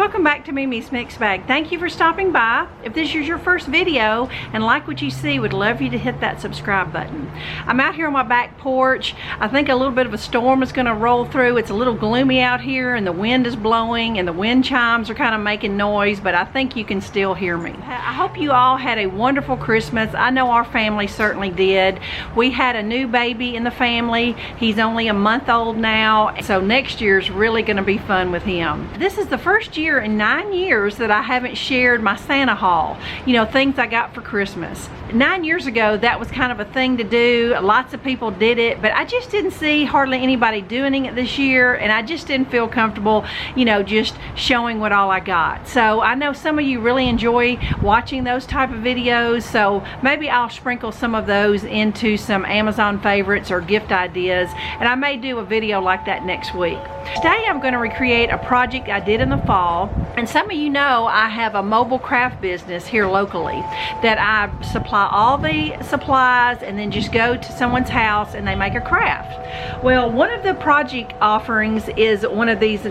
welcome back to Mimi's Mixed Bag. Thank you for stopping by. If this is your first video and like what you see, would love you to hit that subscribe button. I'm out here on my back porch. I think a little bit of a storm is going to roll through. It's a little gloomy out here and the wind is blowing and the wind chimes are kind of making noise, but I think you can still hear me. I hope you all had a wonderful Christmas. I know our family certainly did. We had a new baby in the family. He's only a month old now, so next year's really going to be fun with him. This is the first year in 9 years that I haven't shared my Santa haul. You know, things I got for Christmas. 9 years ago, that was kind of a thing to do. Lots of people did it, but I just didn't see hardly anybody doing it this year, and I just didn't feel comfortable, you know, just showing what all I got. So I know some of you really enjoy watching those type of videos, so maybe I'll sprinkle some of those into some Amazon favorites or gift ideas, and I may do a video like that next week. Today I'm going to recreate a project I did in the fall, and some of you know I have a mobile craft business here locally that I supply all the supplies and then just go to someone's house and they make a craft. Well, one of the project offerings is one of these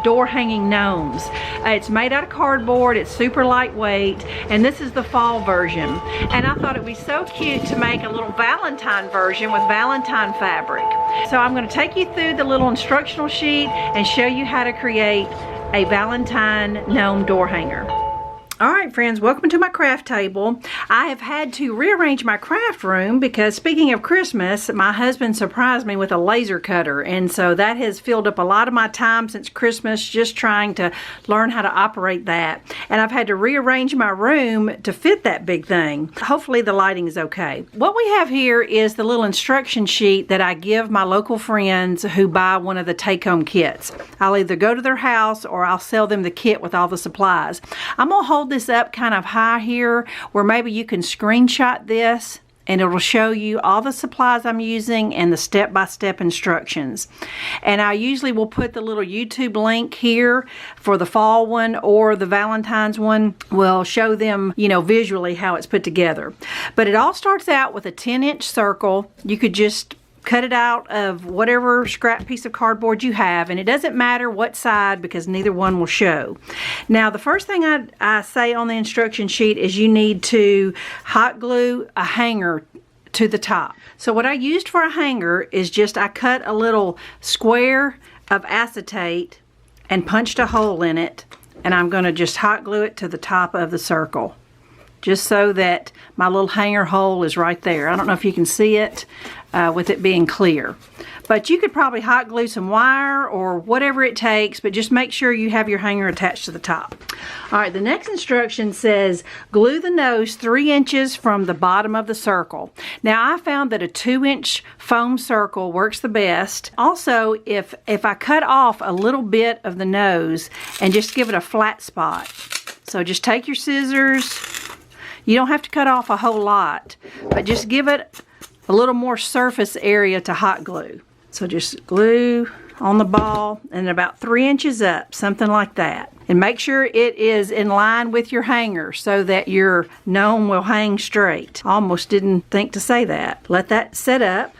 door hanging gnomes. It's made out of cardboard, it's super lightweight, and this is the fall version. And I thought it would be so cute to make a little Valentine version with Valentine fabric. So I'm going to take you through the little instructional sheet and show you how to create a Valentine gnome door hanger. Alright friends, welcome to my craft table. I have had to rearrange my craft room because, speaking of Christmas, my husband surprised me with a laser cutter, and so that has filled up a lot of my time since Christmas just trying to learn how to operate that. And I've had to rearrange my room to fit that big thing. Hopefully the lighting is okay. What we have here is the little instruction sheet that I give my local friends who buy one of the take-home kits. I'll either go to their house or I'll sell them the kit with all the supplies. I'm going to hold this up kind of high here where maybe you can screenshot this and it'll show you all the supplies I'm using and the step-by-step instructions. And I usually will put the little YouTube link here for the fall one, or the Valentine's one will show them, you know, visually how it's put together. But it all starts out with a 10-inch circle. You could just cut it out of whatever scrap piece of cardboard you have, and it doesn't matter what side because neither one will show. Now, the first thing I say on the instruction sheet is you need to hot glue a hanger to the top. So what I used for a hanger is just I cut a little square of acetate and punched a hole in it, and I'm going to just hot glue it to the top of the circle, just so that my little hanger hole is right there. I don't know if you can see it with it being clear. But you could probably hot glue some wire or whatever it takes, but just make sure you have your hanger attached to the top. Alright, the next instruction says glue the nose 3 inches from the bottom of the circle. Now, I found that a 2-inch foam circle works the best. Also, if I cut off a little bit of the nose and just give it a flat spot. So just take your scissors. You don't have to cut off a whole lot, but just give it a little more surface area to hot glue. So just glue on the ball and about 3 inches up, something like that. And make sure it is in line with your hanger so that your gnome will hang straight. Almost didn't think to say that. Let that set up.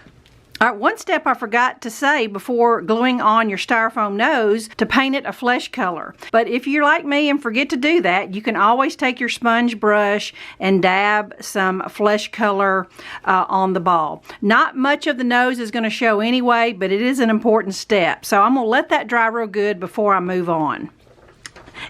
All right, one step I forgot to say before gluing on your styrofoam nose, to paint it a flesh color. But if you're like me and forget to do that, you can always take your sponge brush and dab some flesh color on the ball. Not much of the nose is going to show anyway, but it is an important step. So I'm going to let that dry real good before I move on.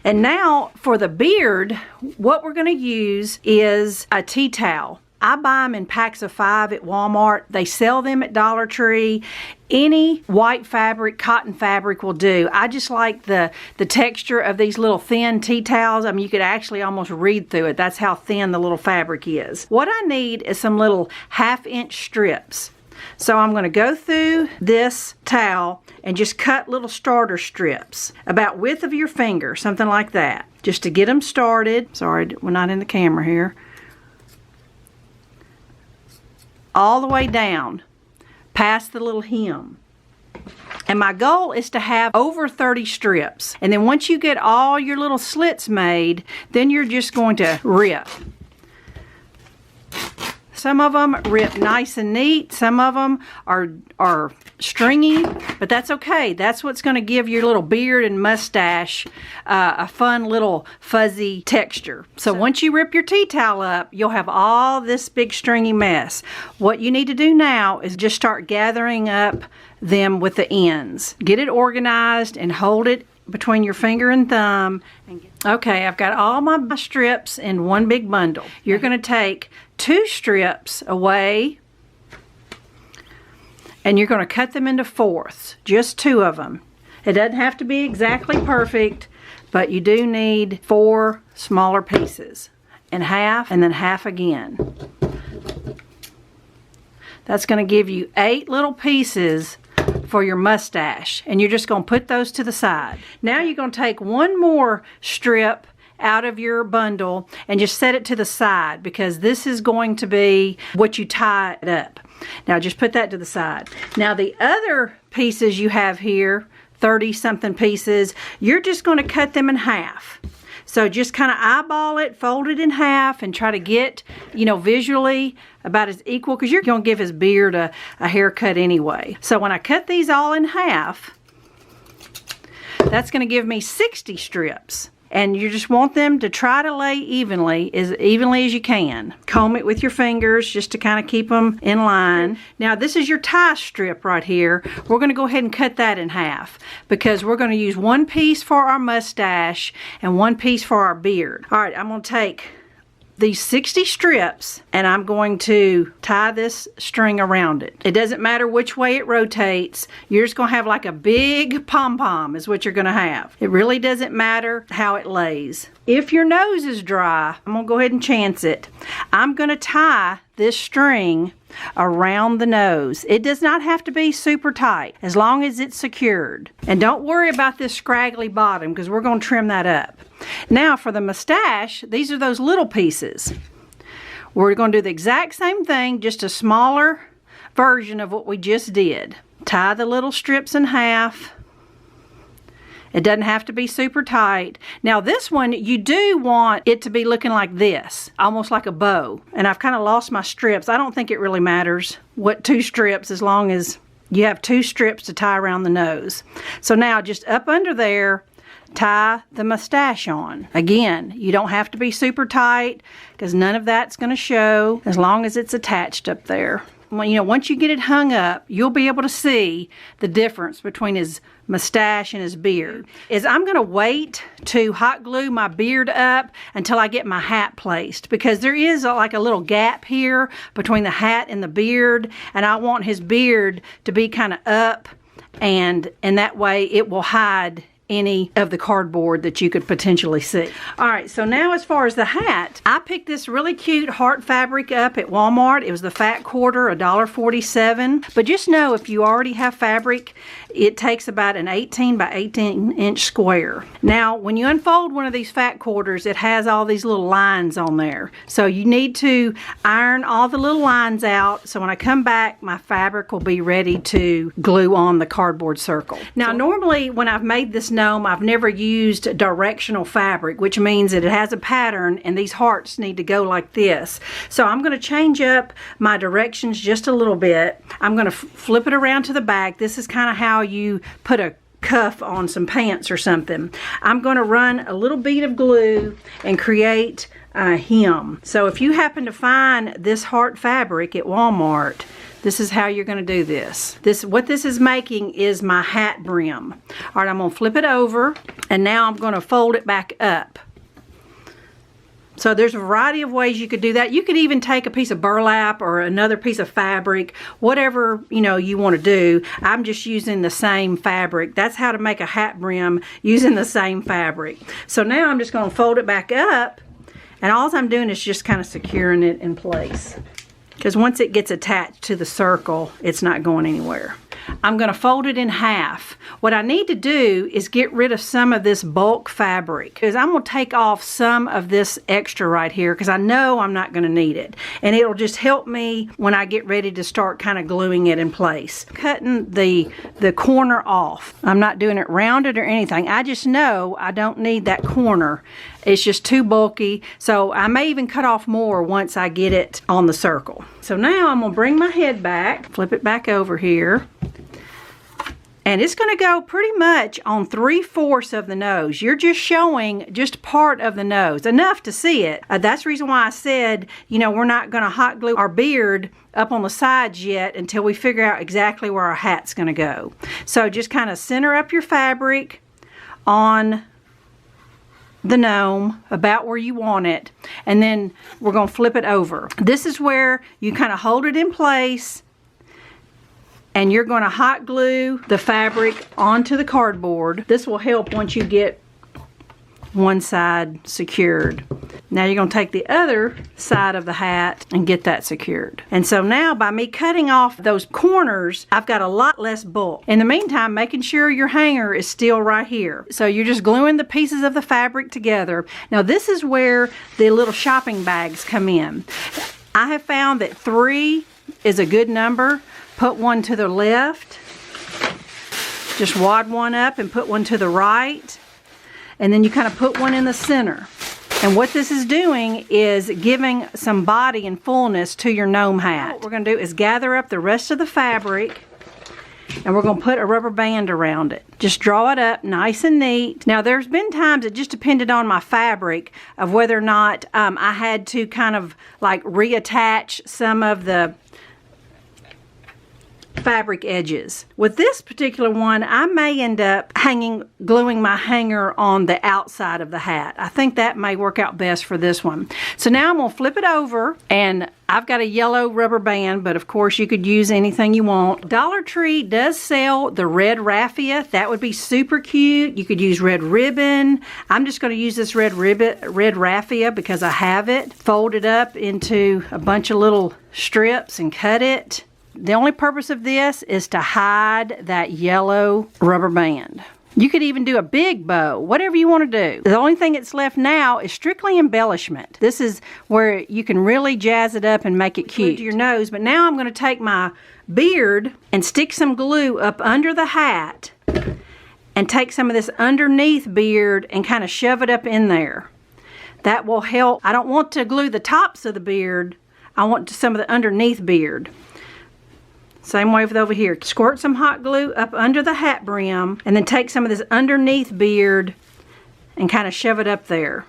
And now for the beard, what we're going to use is a tea towel. I buy them in packs of 5 at Walmart. They sell them at Dollar Tree. Any white fabric, cotton fabric will do. I just like the texture of these little thin tea towels. I mean, you could actually almost read through it. That's how thin the little fabric is. What I need is some little 1/2-inch strips. So I'm going to go through this towel and just cut little starter strips, about width of your finger, something like that, just to get them started. Sorry, we're not in the camera here. All the way down past the little hem. And my goal is to have over 30 strips. And then once you get all your little slits made, then you're just going to rip. So some of them rip nice and neat. Some of them are stringy, but that's okay. That's what's going to give your little beard and mustache a fun little fuzzy texture. So once you rip your tea towel up, you'll have all this big stringy mess. What you need to do now is just start gathering up them with the ends. Get it organized and hold it between your finger and thumb. Okay, I've got all my strips in one big bundle. You're going to take 2 strips away and you're going to cut them into 4ths, just 2 of them. It doesn't have to be exactly perfect, but you do need 4 smaller pieces, and half, and then half again. That's going to give you 8 little pieces for your mustache, and you're just going to put those to the side. Now you're going to take 1 more strip out of your bundle and just set it to the side, because this is going to be what you tie it up. Now just put that to the side. Now the other pieces you have here, 30 something pieces, you're just going to cut them in half. So just kind of eyeball it, fold it in half, and try to get, visually about as equal, because you're going to give his beard a haircut anyway. So when I cut these all in half, that's going to give me 60 strips. And you just want them to try to lay evenly as you can. Comb it with your fingers just to kind of keep them in line. Now this is your tie strip right here. We're going to go ahead and cut that in half, because we're going to use 1 piece for our mustache and 1 piece for our beard. All right, I'm going to take these 60 strips and I'm going to tie this string around it. It doesn't matter which way it rotates. You're just going to have like a big pom-pom is what you're going to have. It really doesn't matter how it lays. If your nose is dry, I'm going to go ahead and chance it. I'm going to tie this string around the nose. It does not have to be super tight, as long as it's secured. And don't worry about this scraggly bottom, because we're going to trim that up. Now for the mustache, these are those little pieces. We're going to do the exact same thing, just a smaller version of what we just did. Tie the little strips in half. It doesn't have to be super tight. Now this one, you do want it to be looking like this, almost like a bow. And I've kind of lost my strips. I don't think it really matters what 2 strips, as long as you have 2 strips to tie around the nose. So now just up under there, tie the mustache on. Again, you don't have to be super tight, because none of that's going to show, as long as it's attached up there. Once you get it hung up, you'll be able to see the difference between his mustache and his beard. I'm going to wait to hot glue my beard up until I get my hat placed, because there is like a little gap here between the hat and the beard, and I want his beard to be kind of up, and that way it will hide any of the cardboard that you could potentially see. All right, so now as far as the hat, I picked this really cute heart fabric up at Walmart. It was the fat quarter, $1.47. But just know, if you already have fabric, it takes about an 18 by 18 inch square. Now, when you unfold one of these fat quarters, it has all these little lines on there. So you need to iron all the little lines out, so when I come back, my fabric will be ready to glue on the cardboard circle. Now, normally when I've made this gnome, I've never used directional fabric, which means that it has a pattern and these hearts need to go like this. So I'm going to change up my directions just a little bit. I'm going to flip it around to the back. This is kind of how you put a cuff on some pants or something. I'm going to run a little bead of glue and create a hem. So if you happen to find this heart fabric at Walmart, this is how you're going to do this. What this is making is my hat brim. All right, I'm going to flip it over, and now I'm going to fold it back up. So there's a variety of ways you could do that. You could even take a piece of burlap or another piece of fabric, whatever you want to do. I'm just using the same fabric. That's how to make a hat brim, using the same fabric. So now I'm just going to fold it back up, and all I'm doing is just kind of securing it in place. Because once it gets attached to the circle, it's not going anywhere. I'm going to fold it in half. What I need to do is get rid of some of this bulk fabric, because I'm going to take off some of this extra right here because I know I'm not going to need it. And it'll just help me when I get ready to start kind of gluing it in place. Cutting the corner off. I'm not doing it rounded or anything. I just know I don't need that corner. It's just too bulky, so I may even cut off more once I get it on the circle. So now I'm gonna bring my head back, flip it back over here, and it's gonna go pretty much on 3/4 of the nose. You're just showing just part of the nose, enough to see it. That's the reason why I said, you know, we're not gonna hot glue our beard up on the sides yet until we figure out exactly where our hat's gonna go. So just kind of center up your fabric on the gnome about where you want it, and then we're going to flip it over. This is where you kind of hold it in place, and you're going to hot glue the fabric onto the cardboard. This will help once you get one side secured. Now you're going to take the other side of the hat and get that secured. And so now by me cutting off those corners, I've got a lot less bulk. In the meantime, making sure your hanger is still right here. So you're just gluing the pieces of the fabric together. Now this is where the little shopping bags come in. I have found that 3 is a good number. Put one to the left. Just wad one up and put one to the right. And then you kind of put one in the center. And what this is doing is giving some body and fullness to your gnome hat. What we're going to do is gather up the rest of the fabric, and we're going to put a rubber band around it. Just draw it up nice and neat. Now there's been times it just depended on my fabric of whether or not I had to kind of like reattach some of the fabric edges. With this particular one, I may end up gluing my hanger on the outside of the hat. I think that may work out best for this one. So now I'm going to flip it over, and I've got a yellow rubber band, but of course you could use anything you want. Dollar Tree does sell the red raffia. That would be super cute. You could use red ribbon. I'm just going to use this red raffia because I have it. Fold it up into a bunch of little strips and cut it. The only purpose of this is to hide that yellow rubber band. You could even do a big bow, whatever you want to do. The only thing that's left now is strictly embellishment. This is where you can really jazz it up and make it cute to your nose. But now I'm going to take my beard and stick some glue up under the hat and take some of this underneath beard and kind of shove it up in there. That will help. I don't want to glue the tops of the beard. I want some of the underneath beard. Same way with over here. Squirt some hot glue up under the hat brim, and then take some of this underneath beard and kind of shove it up there.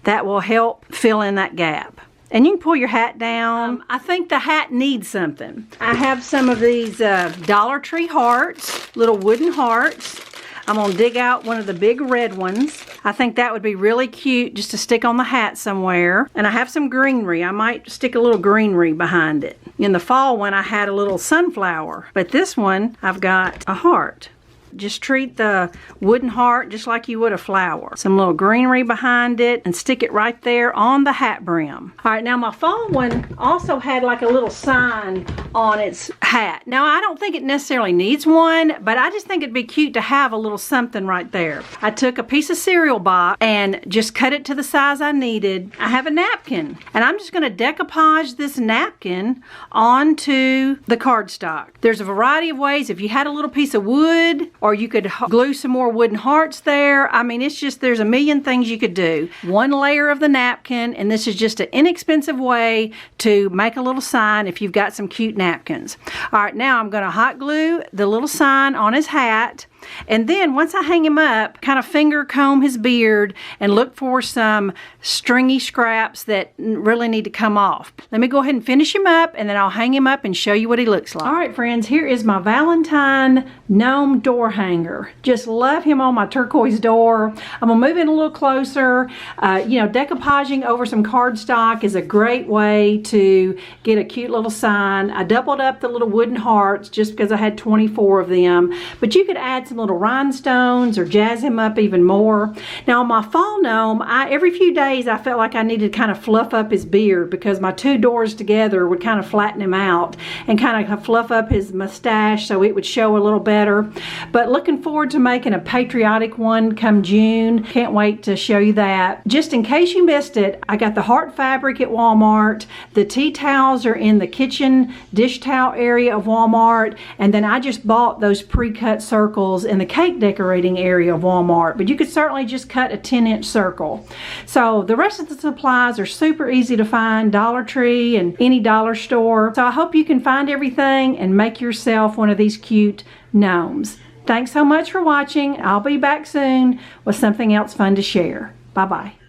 That will help fill in that gap. And you can pull your hat down. I think the hat needs something. I have some of these Dollar Tree hearts, little wooden hearts. I'm going to dig out one of the big red ones. I think that would be really cute just to stick on the hat somewhere. And I have some greenery. I might stick a little greenery behind it. In the fall one, I had a little sunflower. But this one, I've got a heart. Just treat the wooden heart just like you would a flower. Some little greenery behind it, and stick it right there on the hat brim. All right, now my fall one also had like a little sign on its hat. Now I don't think it necessarily needs one, but I just think it'd be cute to have a little something right there. I took a piece of cereal box and just cut it to the size I needed. I have a napkin, and I'm just going to decoupage this napkin onto the cardstock. There's a variety of ways. If you had a little piece of wood, or you could glue some more wooden hearts there. I mean, it's just, there's a million things you could do. One layer of the napkin, and this is just an inexpensive way to make a little sign if you've got some cute napkins. All right, now I'm going to hot glue the little sign on his hat. And then once I hang him up, kind of finger comb his beard and look for some stringy scraps that really need to come off. Let me go ahead and finish him up, and then I'll hang him up and show you what he looks like. All right, friends, here is my Valentine gnome door hanger. Just love him on my turquoise door. I'm gonna move in a little closer. You know, decoupaging over some cardstock is a great way to get a cute little sign. I doubled up the little wooden hearts just because I had 24 of them, but you could add some little rhinestones or jazz him up even more. Now on my fall gnome, every few days I felt like I needed to kind of fluff up his beard because my two doors together would kind of flatten him out and kind of fluff up his mustache so it would show a little better. But looking forward to making a patriotic one come June. Can't wait to show you that. Just in case you missed it, I got the heart fabric at Walmart. The tea towels are in the kitchen dish towel area of Walmart, and then I just bought those pre-cut circles in the cake decorating area of Walmart, but you could certainly just cut a 10-inch circle. So the rest of the supplies are super easy to find, Dollar Tree and any dollar store. So I hope you can find everything and make yourself one of these cute gnomes. Thanks so much for watching. I'll be back soon with something else fun to share. Bye-bye.